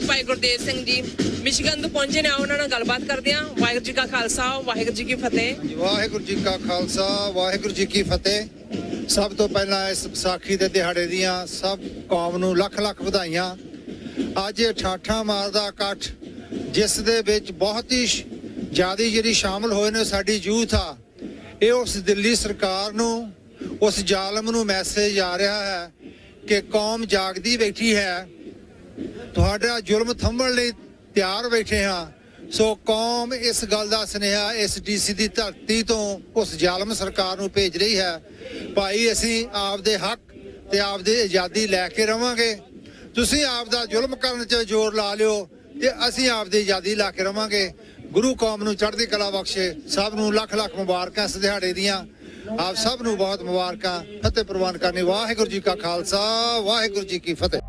ਭਾਈ Gurdev Singh ji Michigan ਤੋਂ ਪਹੁੰਚੇ ਨੇ। ਉਹਨਾਂ ਨਾਲ ਗੱਲਬਾਤ ਕਰਦੇ ਹਾਂ। ਵਾਹਿਗੁਰੂ ਜੀ ਕਾ ਖਾਲਸਾ ਵਾਹਿਗੁਰੂ ਜੀ ਕੀ ਫਤਿਹ। ਵਾਹਿਗੁਰੂ ਜੀ ਕਾ ਖਾਲਸਾ ਵਾਹਿਗੁਰੂ ਜੀ ਕੀ ਫਤਿਹ। ਸਭ ਤੋਂ ਪਹਿਲਾਂ ਇਸ ਵਿਸਾਖੀ ਦੇ ਦਿਹਾੜੇ ਦੀਆਂ ਸਭ ਕੌਮ ਨੂੰ ਲੱਖ ਲੱਖ ਵਧਾਈਆਂ। ਅੱਜ ਇਹ ਠਾਠਾਂ ਮਾਰਦਾ ਇਕੱਠ ਜਿਸ ਦੇ ਵਿੱਚ ਬਹੁਤ ਹੀ ਜ਼ਿਆਦਾ ਜਿਹੜੀ ਸ਼ਾਮਲ ਹੋਏ ਨੇ ਸਾਡੀ ਯੂਥ ਆ, ਇਹ ਉਸ ਦਿੱਲੀ ਸਰਕਾਰ ਨੂੰ, ਉਸ ਜ਼ਾਲਮ ਨੂੰ ਮੈਸੇਜ ਆ ਰਿਹਾ ਹੈ ਕਿ ਕੌਮ ਜਾਗਦੀ ਬੈਠੀ ਹੈ, ਤੁਹਾਡਾ ਜ਼ੁਲਮ ਥੰਮਣ ਲਈ ਤਿਆਰ ਬੈਠੇ ਹਾਂ। ਸੋ ਕੌਮ ਇਸ ਗੱਲ ਦਾ ਸੁਨੇਹਾ ਇਸ ਡੀਸੀ ਦੀ ਧਰਤੀ ਤੋਂ ਉਸ ਜ਼ਾਲਮ ਸਰਕਾਰ ਨੂੰ ਭੇਜ ਰਹੀ ਹੈ, ਭਾਈ ਅਸੀਂ ਆਪਦੇ ਹੱਕ ਤੇ ਆਪਦੀ ਆਜ਼ਾਦੀ ਲੈ ਕੇ ਰਵਾਂਗੇ। ਤੁਸੀਂ ਆਪਦਾ ਜ਼ੁਲਮ ਕਰਨ 'ਚ ਜ਼ੋਰ ਲਾ ਲਿਓ ਤੇ ਅਸੀਂ ਆਪਦੀ ਆਜ਼ਾਦੀ ਲਾ ਕੇ ਰਵਾਂਗੇ। ਗੁਰੂ ਕੌਮ ਨੂੰ ਚੜ੍ਹਦੀ ਕਲਾ ਬਖਸ਼ੇ। ਸਭ ਨੂੰ ਲੱਖ ਲੱਖ ਮੁਬਾਰਕਾਂ ਇਸ ਦਿਹਾੜੇ ਦੀਆਂ। ਆਪ ਸਭ ਨੂੰ ਬਹੁਤ ਮੁਬਾਰਕਾਂ। ਫਤਿਹ ਪ੍ਰਵਾਨ ਕਰਨੀ। ਵਾਹਿਗੁਰੂ ਜੀ ਕਾ ਖਾਲਸਾ ਵਾਹਿਗੁਰੂ ਜੀ ਕੀ ਫਤਿਹ।